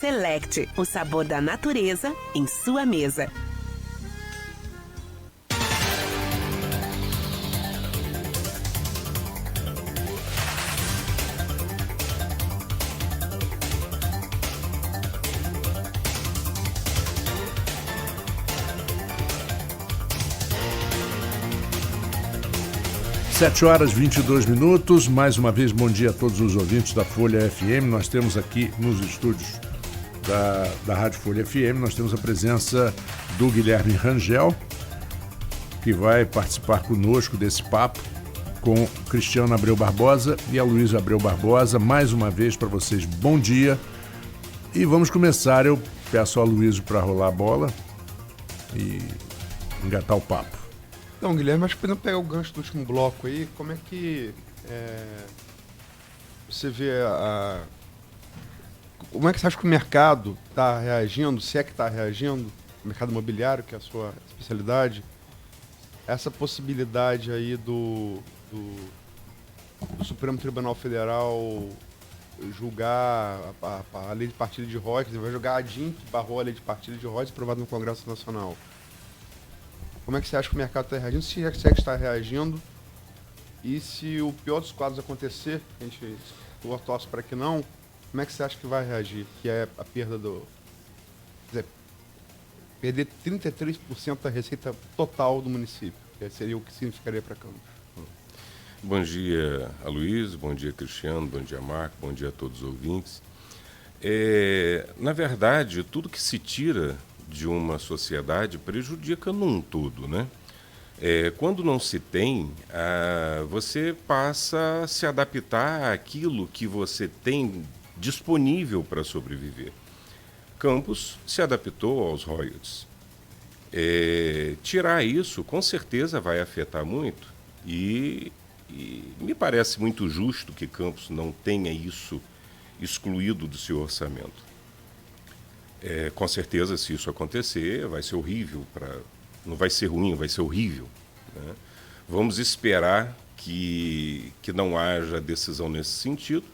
Select, o sabor da natureza em sua mesa. Sete horas e 22 minutos, mais uma vez bom dia a todos os ouvintes da Folha FM. Nós temos aqui nos estúdios da Rádio Folha FM, nós temos a presença do Guilherme Rangel, que vai participar conosco desse papo com Cristiano Abreu Barbosa e a Luísa Abreu Barbosa. Mais uma vez para vocês, bom dia. E vamos começar, eu peço ao Luísa para rolar a bola e engatar o papo. Então, Guilherme, acho que podemos pegar o gancho do último bloco aí. Como é que você vê como é que você acha que o mercado está reagindo, se é que está reagindo, o mercado imobiliário, que é a sua especialidade, essa possibilidade aí do Supremo Tribunal Federal julgar a lei de partilha de royalties, vai julgar a DIN, que barrou a lei de partilha de royalties aprovada no Congresso Nacional. Como é que você acha que o mercado está reagindo? Se é que está reagindo. E se o pior dos quadros acontecer, a gente torce para que não, como é que você acha que vai reagir? Que é a perda Quer dizer, perder 33% da receita total do município. Que seria o que significaria para Campos. Bom dia, Aloysio. Bom dia, Cristiano. Bom dia, Marco. Bom dia a todos os ouvintes. Na verdade, tudo que se tira de uma sociedade prejudica num todo, né? Quando não se tem, você passa a se adaptar àquilo que você tem disponível para sobreviver. Campos se adaptou aos royalties. Tirar isso, com certeza, vai afetar muito e me parece muito justo que Campos não tenha isso excluído do seu orçamento. Com certeza, se isso acontecer, vai ser horrível. Não vai ser ruim, vai ser horrível, né? Vamos esperar que não haja decisão nesse sentido,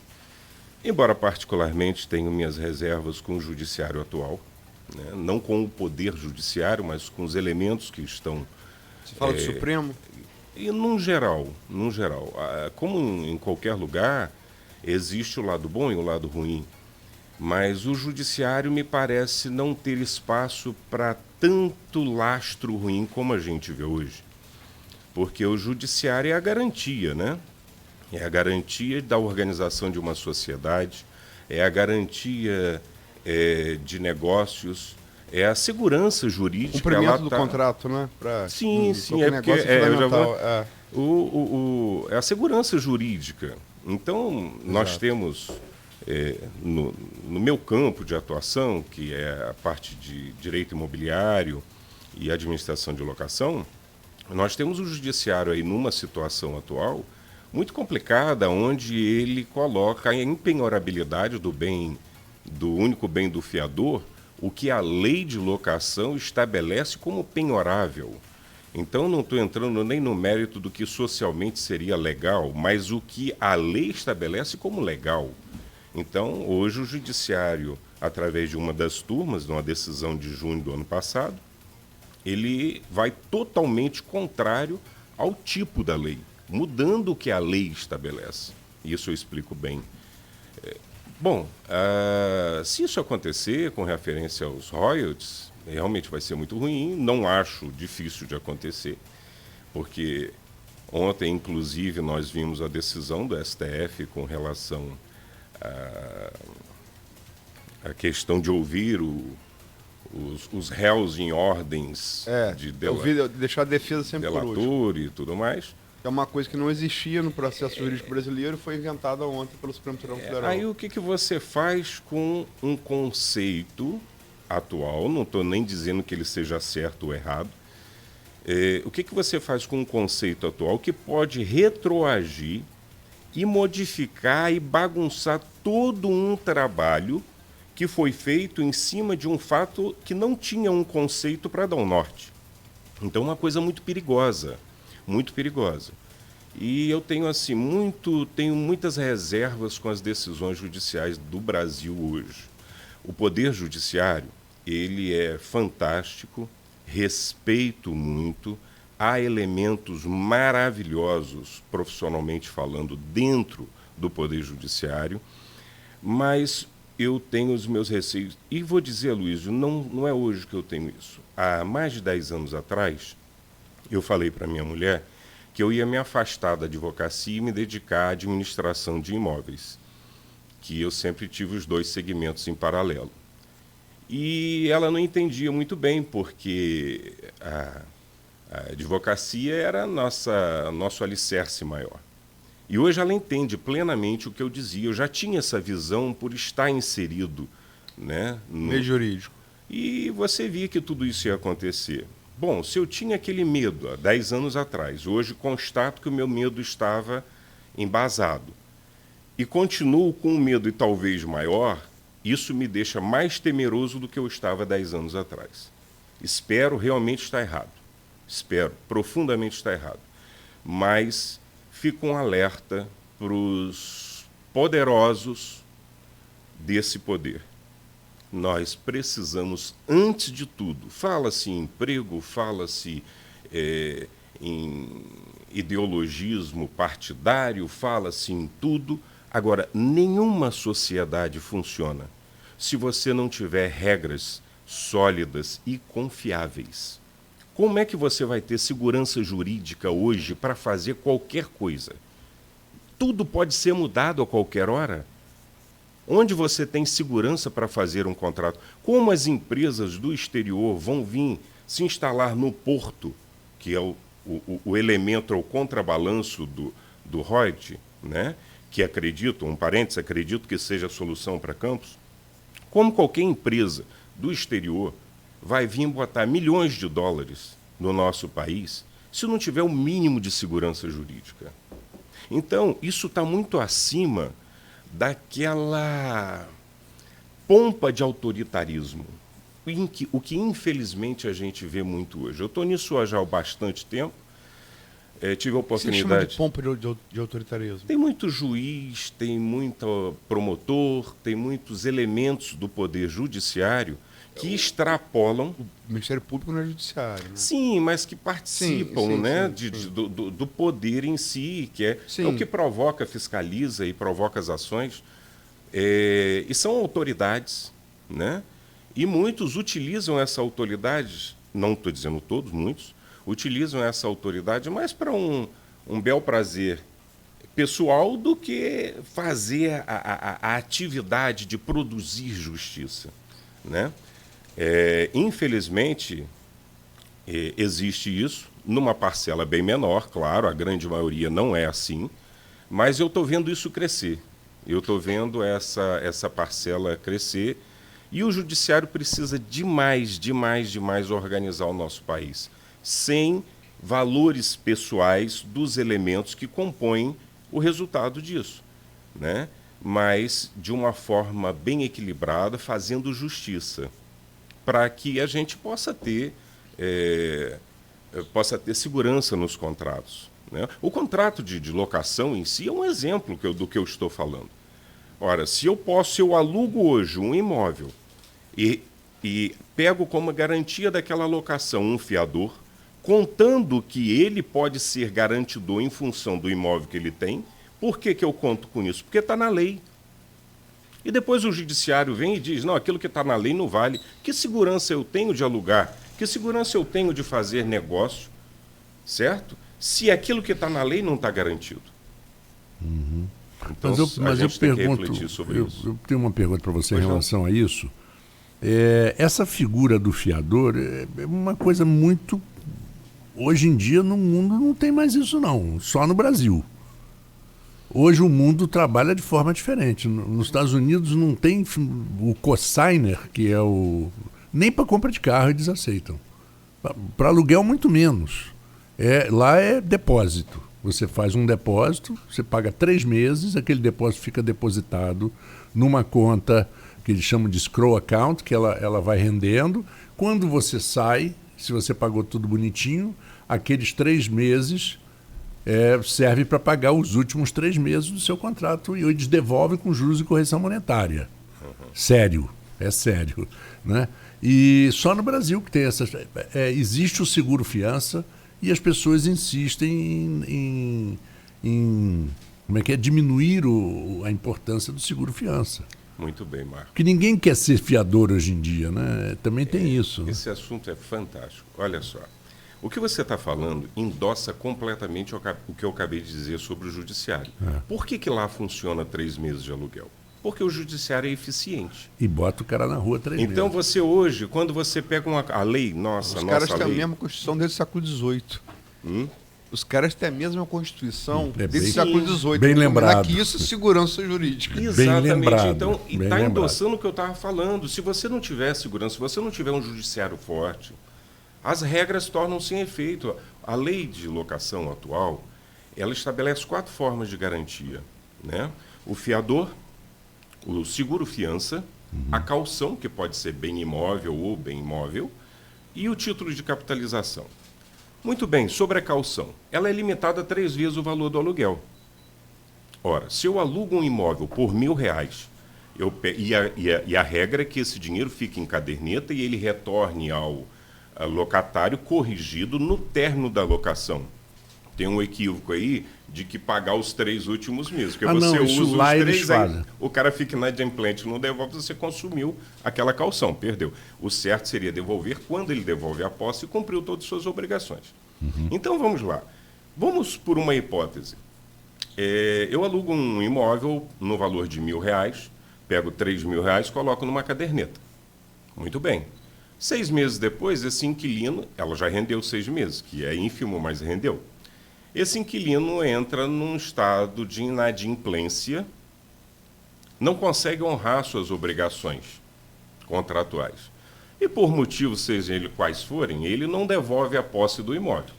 embora particularmente tenho minhas reservas com o judiciário atual, né? Não com o poder judiciário, mas com os elementos que estão... Você fala do Supremo? E num geral, como em qualquer lugar, existe o lado bom e o lado ruim. Mas o judiciário me parece não ter espaço para tanto lastro ruim como a gente vê hoje. Porque o judiciário é a garantia, né? É a garantia da organização de uma sociedade, é a garantia de negócios, é a segurança jurídica. Cumprimento do contrato, né? Sim, é porque é a segurança jurídica. Então, nós temos... no meu campo de atuação, que é a parte de direito imobiliário e administração de locação, nós temos o judiciário aí numa situação atual muito complicada, onde ele coloca a empenhorabilidade do único bem do fiador, o que a lei de locação estabelece como penhorável. Então, não estou entrando nem no mérito do que socialmente seria legal, mas o que a lei estabelece como legal. Então, hoje o judiciário, através de uma das turmas, de uma decisão de junho do ano passado, ele vai totalmente contrário ao tipo da lei, mudando o que a lei estabelece. Isso eu explico bem. Se isso acontecer com referência aos royalties, realmente vai ser muito ruim. Não acho difícil de acontecer, porque ontem, inclusive, nós vimos a decisão do STF com relação a questão de ouvir os réus em ordens de deixar a defesa sempre por último. Delator e tudo mais. É uma coisa que não existia no processo jurídico brasileiro e foi inventada ontem pelo Supremo Tribunal Federal. Aí o que você faz com um conceito atual? Não estou nem dizendo que ele seja certo ou errado. O que você faz com um conceito atual que pode retroagir e modificar e bagunçar todo um trabalho que foi feito em cima de um fato que não tinha um conceito para dar um norte. Então, uma coisa muito perigosa, muito perigosa. E eu tenho tenho muitas reservas com as decisões judiciais do Brasil hoje. O Poder Judiciário, ele é fantástico, respeito muito, há elementos maravilhosos, profissionalmente falando, dentro do Poder Judiciário, mas eu tenho os meus receios. E vou dizer, Luísio, não é hoje que eu tenho isso. Há mais de 10 anos atrás, eu falei para minha mulher que eu ia me afastar da advocacia e me dedicar à administração de imóveis, que eu sempre tive os dois segmentos em paralelo. E ela não entendia muito bem, porque a advocacia era nosso alicerce maior. E hoje ela entende plenamente o que eu dizia. Eu já tinha essa visão por estar inserido, né, no meio jurídico. E você via que tudo isso ia acontecer. Bom, se eu tinha aquele medo há 10 anos atrás, hoje constato que o meu medo estava embasado. E continuo com um medo e talvez maior, isso me deixa mais temeroso do que eu estava 10 anos atrás. Espero realmente estar errado. Espero profundamente estar errado. Mas fico um alerta para os poderosos desse poder. Nós precisamos, antes de tudo, fala-se em emprego, fala-se em ideologismo partidário, fala-se em tudo. Agora, nenhuma sociedade funciona se você não tiver regras sólidas e confiáveis. Como é que você vai ter segurança jurídica hoje para fazer qualquer coisa? Tudo pode ser mudado a qualquer hora. Onde você tem segurança para fazer um contrato? Como as empresas do exterior vão vir se instalar no porto, que é o elemento, o contrabalanço do Reut, né? Que acredito, acredito que seja a solução para Campos. Como qualquer empresa do exterior vai vir botar milhões de dólares no nosso país se não tiver o mínimo de segurança jurídica? Então, isso está muito acima daquela pompa de autoritarismo, o que infelizmente a gente vê muito hoje. Eu estou nisso já há bastante tempo, tive a oportunidade... Você chama de pompa de autoritarismo? Tem muito juiz, tem muito promotor, tem muitos elementos do Poder Judiciário que extrapolam... O Ministério Público não é judiciário, né? Sim, mas que participam, né, do poder em si, que é o que provoca, fiscaliza e provoca as ações. E são autoridades, né? E muitos utilizam essa autoridade, não estou dizendo todos, muitos, utilizam essa autoridade mais para um bel prazer pessoal do que fazer a atividade de produzir justiça, né? Infelizmente, existe isso, numa parcela bem menor, claro, a grande maioria não é assim, mas eu estou vendo isso crescer. Eu estou vendo essa parcela crescer e o judiciário precisa demais organizar o nosso país, sem valores pessoais dos elementos que compõem o resultado disso, né? Mas de uma forma bem equilibrada, fazendo justiça, para que a gente possa ter segurança nos contratos, né? O contrato de locação em si é um exemplo do que eu estou falando. Ora, se eu alugo hoje um imóvel e pego como garantia daquela locação um fiador, contando que ele pode ser garantidor em função do imóvel que ele tem, por que eu conto com isso? Porque está na lei. E depois o judiciário vem e diz, não, aquilo que está na lei não vale. Que segurança eu tenho de alugar? Que segurança eu tenho de fazer negócio? Certo? Se aquilo que está na lei não está garantido. Uhum. Então, mas eu pergunto, eu tenho uma pergunta para você em relação a isso. Essa figura do fiador é uma coisa muito... Hoje em dia no mundo não tem mais isso não, só no Brasil. Hoje o mundo trabalha de forma diferente. Nos Estados Unidos não tem o consignor, que é o... Nem para compra de carro eles aceitam. Para aluguel, muito menos. Lá é depósito. Você faz um depósito, você paga 3 meses, aquele depósito fica depositado numa conta que eles chamam de escrow account, que ela vai rendendo. Quando você sai, se você pagou tudo bonitinho, aqueles 3 meses... serve para pagar os últimos 3 meses do seu contrato e eles devolvem com juros e correção monetária. Sério. É sério, né? E só no Brasil que tem essas... existe o seguro-fiança e as pessoas insistem em como é que é? Diminuir a importância do seguro-fiança. Muito bem, Marcos. Porque ninguém quer ser fiador hoje em dia, né? Também tem isso. Né? Esse assunto é fantástico. Olha só. O que você está falando endossa completamente o que eu acabei de dizer sobre o judiciário. Por que lá funciona 3 meses de aluguel? Porque o judiciário é eficiente. E bota o cara na rua 3 meses. Então você hoje, quando você pega a lei, nossa Os lei... caras têm a mesma Constituição desde o século XVIII. Os caras têm a mesma Constituição desde o século XVIII. Bem lembrado. Que isso é segurança jurídica. Exatamente. lembrado, Então, e bem está lembrado. endossando o que eu estava falando. Se você não tiver segurança, se você não tiver um judiciário forte, as regras tornam-se sem efeito. A lei de locação atual, ela estabelece 4 formas de garantia, né? O fiador, o seguro-fiança, a caução, que pode ser bem imóvel ou bem imóvel, e o título de capitalização. Muito bem, sobre a caução. Ela é limitada a 3 vezes o valor do aluguel. Ora, se eu alugo um imóvel por R$1.000, e a regra é que esse dinheiro fique em caderneta e ele retorne ao locatário corrigido no término da locação. Tem um equívoco aí de que pagar os 3 últimos meses. Porque você usa os 3, aí o cara fica inadimplente, não devolve, você consumiu aquela caução, perdeu. O certo seria devolver quando ele devolve a posse e cumpriu todas as suas obrigações. Então vamos lá. Vamos por uma hipótese. Eu alugo um imóvel no valor de R$1.000, pego R$3.000, coloco numa caderneta. Muito bem. 6 meses depois, esse inquilino, ela já rendeu 6 meses, que é ínfimo, mas rendeu. Esse inquilino entra num estado de inadimplência, não consegue honrar suas obrigações contratuais. E por motivos, seja ele quais forem, ele não devolve a posse do imóvel.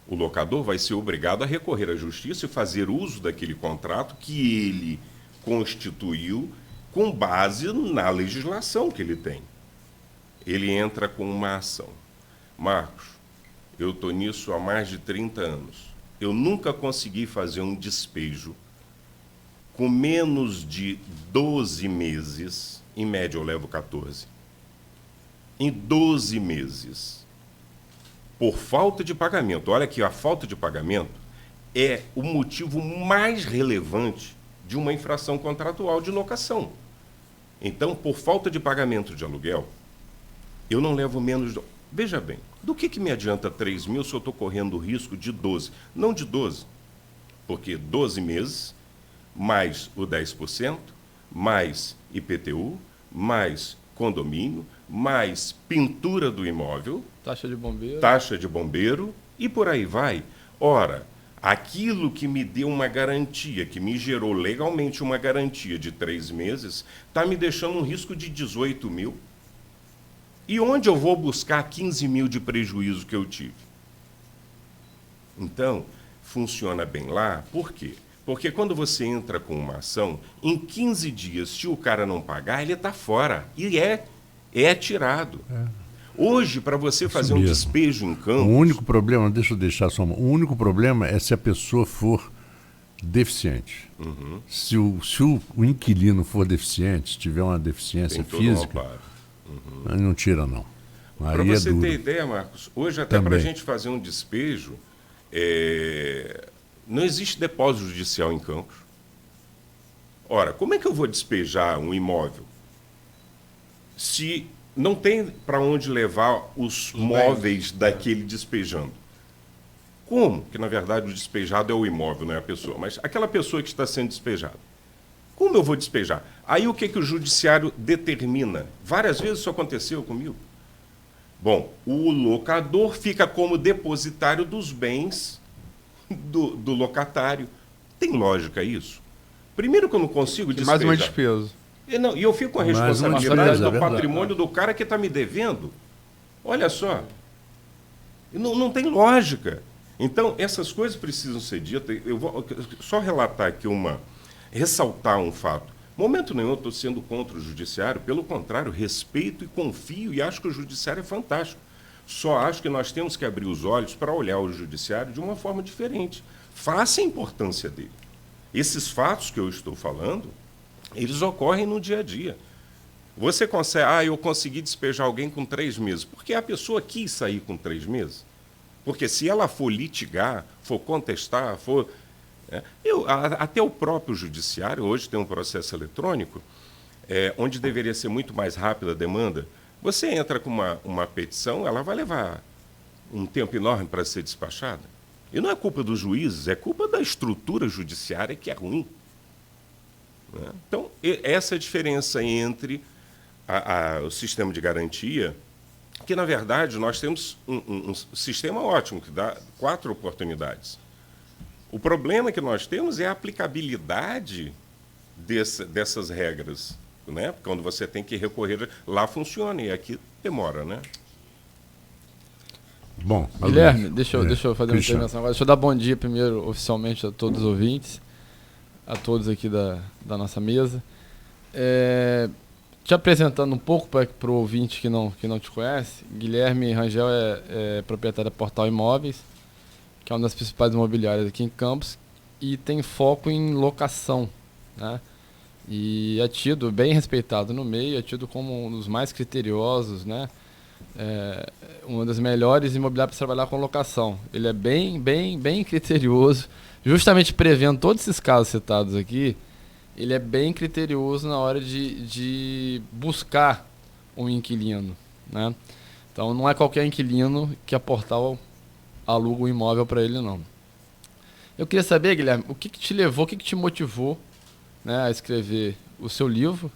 O locador vai ser obrigado a recorrer à justiça e fazer uso daquele contrato que ele constituiu com base na legislação que ele tem. Ele entra com uma ação. Marcos, eu estou nisso há mais de 30 anos. Eu nunca consegui fazer um despejo com menos de 12 meses. Em média, eu levo 14. Em 12 meses. Por falta de pagamento. Olha aqui, a falta de pagamento é o motivo mais relevante de uma infração contratual de locação. Então, por falta de pagamento de aluguel, eu não levo menos de... Veja bem, do que me adianta 3 mil se eu estou correndo o risco de 12? Não de 12, porque 12 meses, mais o 10%, mais IPTU, mais condomínio, mais pintura do imóvel, taxa de bombeiro e por aí vai. Ora, aquilo que me deu uma garantia, que me gerou legalmente uma garantia de 3 meses, está me deixando um risco de 18 mil. E onde eu vou buscar 15 mil de prejuízo que eu tive? Então, funciona bem lá. Por quê? Porque quando você entra com uma ação, em 15 dias, se o cara não pagar, ele está fora. E é tirado. Hoje, para você fazer um despejo em campo... O único problema, deixa eu deixar só o único problema é se a pessoa for deficiente. Se o inquilino for deficiente, se tiver uma deficiência física... Não tira, não. Para você ter ideia, Marcos, hoje até para a gente fazer um despejo, não existe depósito judicial em Campos. Ora, como é que eu vou despejar um imóvel se não tem para onde levar os móveis daquele despejando? Como? Que, na verdade, o despejado é o imóvel, não é a pessoa. Mas aquela pessoa que está sendo despejada. Como eu vou despejar? Aí o que o judiciário determina? Várias vezes isso aconteceu comigo. Bom, o locador fica como depositário dos bens do locatário. Tem lógica isso? Primeiro que eu não consigo despejar. Mais uma despesa. E eu fico com a responsabilidade do patrimônio do cara que está me devendo. Olha só. Não tem lógica. Então, essas coisas precisam ser ditas. Eu vou só relatar aqui ressaltar um fato. Momento nenhum eu estou sendo contra o judiciário, pelo contrário, respeito e confio e acho que o judiciário é fantástico. Só acho que nós temos que abrir os olhos para olhar o judiciário de uma forma diferente. Face a importância dele. Esses fatos que eu estou falando, eles ocorrem no dia a dia. Você consegue, eu consegui despejar alguém com 3 meses. Porque a pessoa quis sair com 3 meses. Porque se ela for litigar, for contestar, até o próprio judiciário, hoje tem um processo eletrônico, onde deveria ser muito mais rápida a demanda. Você entra com uma petição, ela vai levar um tempo enorme para ser despachada. E não é culpa dos juízes, é culpa da estrutura judiciária que é ruim. Né? Então, essa é a diferença entre o sistema de garantia, que, na verdade, nós temos um sistema ótimo, que dá 4 oportunidades. O problema que nós temos é a aplicabilidade dessas regras. Né? Quando você tem que recorrer, lá funciona, e aqui demora, né? Bom, Guilherme, deixa eu fazer uma Christian. intervenção agora. Deixa eu dar bom dia primeiro, oficialmente, a todos os ouvintes, a todos aqui da nossa mesa. Te apresentando um pouco para o ouvinte que não te conhece, Guilherme Rangel é proprietário da Portal Imóveis, que é uma das principais imobiliárias aqui em Campos, e tem foco em locação, né? E é tido, bem respeitado no meio, é tido como um dos mais criteriosos, né? Uma das melhores imobiliárias para trabalhar com locação. Ele é bem criterioso, justamente prevendo todos esses casos citados aqui. Ele é bem criterioso na hora de buscar um inquilino, né? Então não é qualquer inquilino que a Portal aluga um imóvel para ele, não. Eu queria saber, Guilherme, o que te levou, o que te motivou, né, a escrever o seu livro,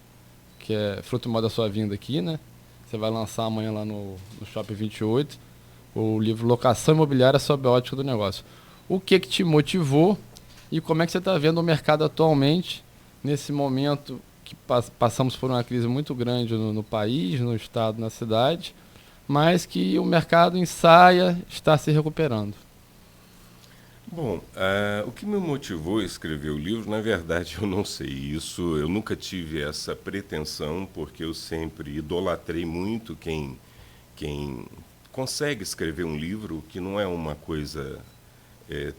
que é fruto da sua vinda aqui, né? Você vai lançar amanhã lá no Shopping 28, o livro Locação Imobiliária sob a ótica do negócio. O que te motivou e como é que você está vendo o mercado atualmente, nesse momento que passamos por uma crise muito grande no país, no estado, na cidade, mas que o mercado está se recuperando? Bom, o que me motivou a escrever o livro, na verdade, eu não sei isso. Eu nunca tive essa pretensão, porque eu sempre idolatrei muito quem consegue escrever um livro, que não é uma coisa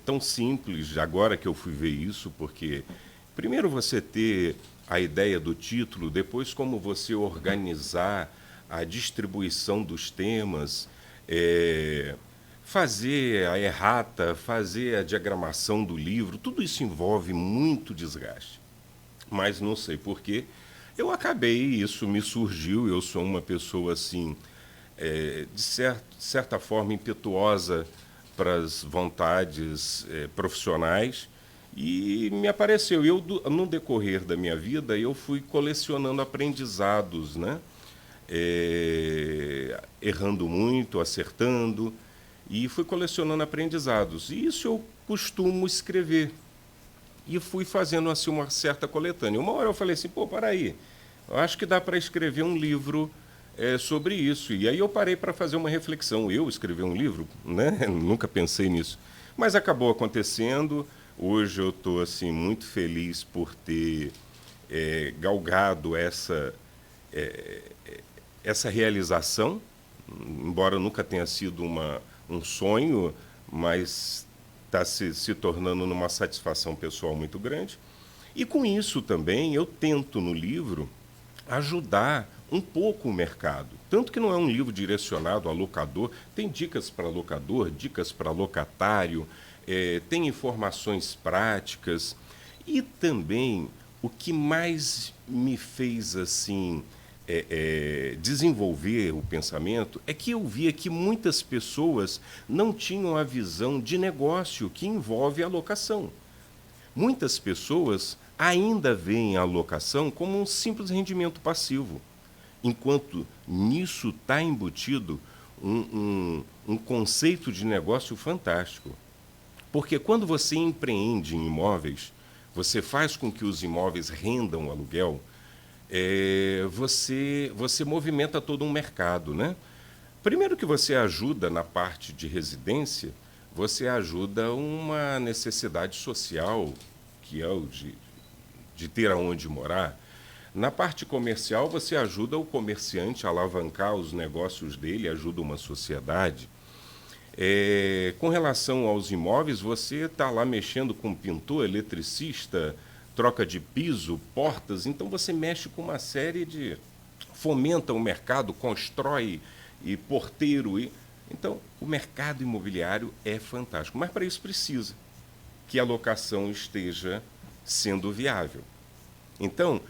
tão simples, agora que eu fui ver isso, porque primeiro você ter a ideia do título, depois como você organizar a distribuição dos temas, fazer a errata, fazer a diagramação do livro, tudo isso envolve muito desgaste. Mas não sei por quê. Eu acabei, isso me surgiu, eu sou uma pessoa assim, de certa forma impetuosa para as vontades profissionais, e me apareceu. No decorrer da minha vida, eu fui colecionando aprendizados, né? Errando muito, acertando, e fui colecionando aprendizados. E isso eu costumo escrever. E fui fazendo assim uma certa coletânea. Uma hora eu falei assim, para aí, eu acho que dá para escrever um livro sobre isso. E aí eu parei para fazer uma reflexão. Eu escrever um livro, né? Nunca pensei nisso. Mas acabou acontecendo. Hoje eu estou assim, muito feliz por ter galgado essa realização, embora nunca tenha sido um sonho, mas está se tornando numa satisfação pessoal muito grande. E com isso também eu tento no livro ajudar um pouco o mercado. Tanto que não é um livro direcionado a locador, tem dicas para locador, dicas para locatário, tem informações práticas. E também o que mais me fez assim desenvolver o pensamento é que eu via que muitas pessoas não tinham a visão de negócio que envolve a locação. Muitas pessoas ainda veem a locação como um simples rendimento passivo, enquanto nisso está embutido um conceito de negócio fantástico. Porque quando você empreende em imóveis, você faz com que os imóveis rendam aluguel, você movimenta todo um mercado, né? Primeiro que você ajuda na parte de residência, você ajuda uma necessidade social, que é o de ter aonde morar. Na parte comercial, você ajuda o comerciante a alavancar os negócios dele, ajuda uma sociedade. Com relação aos imóveis, você está lá mexendo com pintor, eletricista, troca de piso, portas, então você mexe com uma série de fomenta o mercado, constrói e porteiro. Então, o mercado imobiliário é fantástico, mas para isso precisa que a locação esteja sendo viável. Então,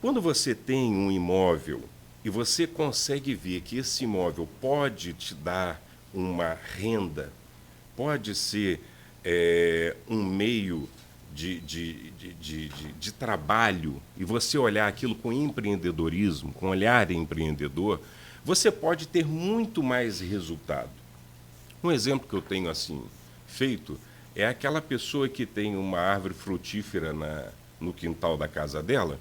quando você tem um imóvel e você consegue ver que esse imóvel pode te dar uma renda, pode ser um meio de trabalho, e você olhar aquilo com empreendedorismo, com olhar empreendedor, você pode ter muito mais resultado. Um exemplo que eu tenho assim feito é aquela pessoa que tem uma árvore frutífera no quintal da casa dela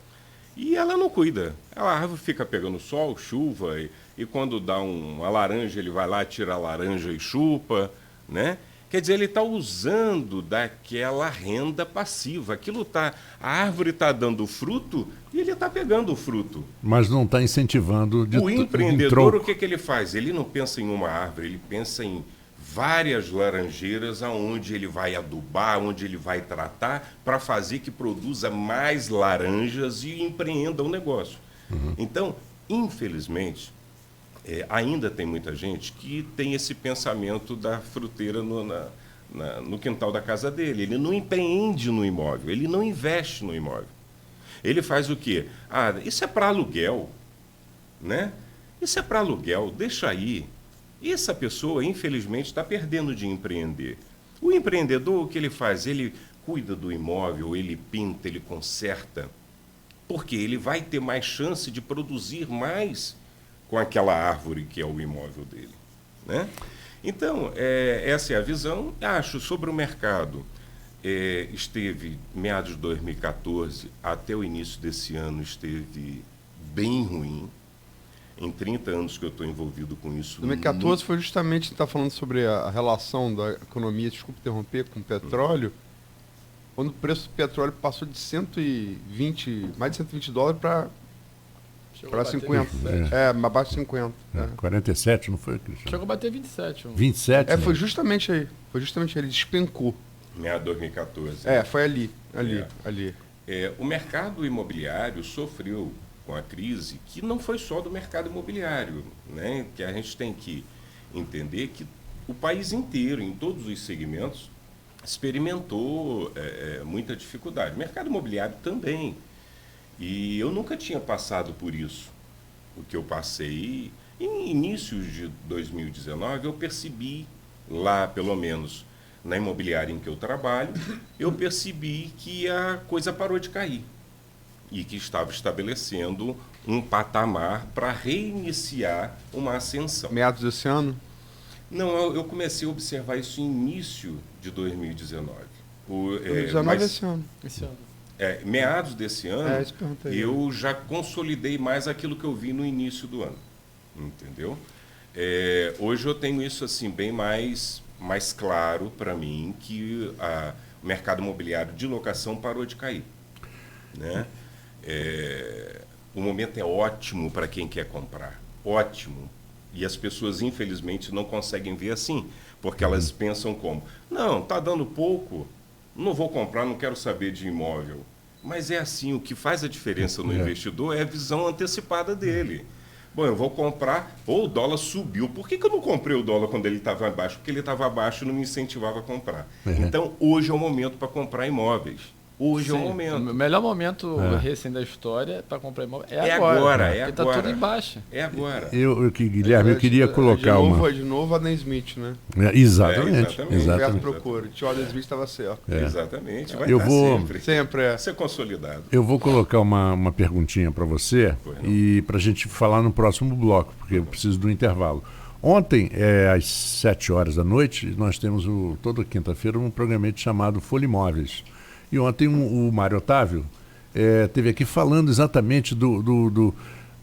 e ela não cuida. A árvore fica pegando sol, chuva, e quando dá uma laranja, ele vai lá, tira a laranja e chupa, né? Quer dizer, ele está usando daquela renda passiva. A árvore está dando fruto e ele está pegando o fruto. Mas não está incentivando O empreendedor, o que ele faz? Ele não pensa em uma árvore, ele pensa em várias laranjeiras aonde ele vai adubar, onde ele vai tratar para fazer que produza mais laranjas e empreenda um negócio. Então, infelizmente, ainda tem muita gente que tem esse pensamento da fruteira no quintal da casa dele. Ele não empreende no imóvel, ele não investe no imóvel. Ele faz o quê? Isso é para aluguel, né? Isso é para aluguel, deixa aí. E essa pessoa, infelizmente, está perdendo de empreender. O empreendedor, o que ele faz? Ele cuida do imóvel, ele pinta, ele conserta, porque ele vai ter mais chance de produzir mais com aquela árvore que é o imóvel dele, né? Então, essa é a visão. Acho, sobre o mercado, esteve, meados de 2014 até o início desse ano, esteve bem ruim. Em 30 anos que eu estou envolvido com isso. 2014 foi justamente, está falando sobre a relação da economia, desculpa interromper, com o petróleo, quando o preço do petróleo passou de mais de 120 dólares para 50. Abaixo de 50. 47, não foi, Cristiano? Chegou a bater 27. 27? Foi justamente aí. Ele despencou. Meados de 2014. Foi ali. O mercado imobiliário sofreu com a crise, que não foi só do mercado imobiliário, né? Que a gente tem que entender que o país inteiro, em todos os segmentos, experimentou muita dificuldade. O mercado imobiliário também. E eu nunca tinha passado por isso. O que eu passei, em inícios de 2019, eu percebi, lá pelo menos na imobiliária em que eu trabalho, eu percebi que a coisa parou de cair. E que estava estabelecendo um patamar para reiniciar uma ascensão. Meados desse ano? Não, eu comecei a observar isso no início de 2019. 2019 esse ano. Meados desse ano, eu já consolidei mais aquilo que eu vi no início do ano. Entendeu? Hoje eu tenho isso assim bem mais claro para mim, que o mercado imobiliário de locação parou de cair, né? O momento é ótimo para quem quer comprar, ótimo. E as pessoas, infelizmente, não conseguem ver assim, porque elas pensam como: não, está dando pouco, não vou comprar, não quero saber de imóvel. Mas é assim, o que faz a diferença no investidor é a visão antecipada dele. Bom, eu vou comprar, o dólar subiu. Por que eu não comprei o dólar quando ele estava abaixo? Porque ele estava abaixo e não me incentivava a comprar. Então, hoje é o momento para comprar imóveis. Hoje é o momento. O melhor momento recém da história para comprar imóvel é agora. Porque está tudo em baixa. É agora. Guilherme, eu queria colocar de novo Adam Smith, né? Exatamente. Procura. O Adam Smith estava certo. Exatamente. Vai eu estar vou sempre ser consolidado. Eu vou colocar uma perguntinha para você e para a gente falar no próximo bloco, porque eu preciso do intervalo. Ontem, às 7 horas da noite, nós temos toda quinta-feira um programete chamado Folha Imóveis. E ontem o Mário Otávio esteve aqui falando exatamente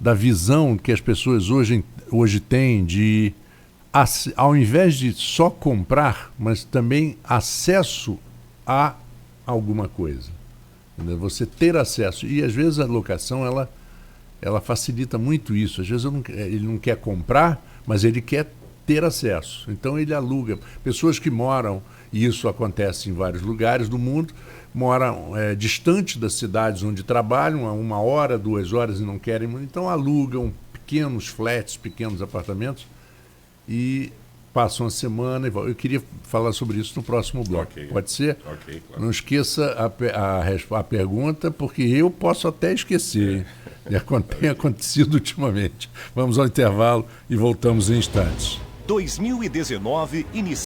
da visão que as pessoas hoje têm de, ao invés de só comprar, mas também acesso a alguma coisa. Entendeu? Você ter acesso. E às vezes a locação ela facilita muito isso. Às vezes ele não quer comprar, mas ele quer ter acesso. Então ele aluga. Pessoas que moram, e isso acontece em vários lugares do mundo, moram distante das cidades onde trabalham, a 1 hora, 2 horas e não querem, então alugam pequenos flats, pequenos apartamentos, e passam uma semana e voltam. Eu queria falar sobre isso no próximo bloco. Ok. Pode ser? Ok, claro. Não esqueça a pergunta, porque eu posso até esquecer. Hein? Tem acontecido ultimamente. Vamos ao intervalo e voltamos em instantes. 2019 inicia.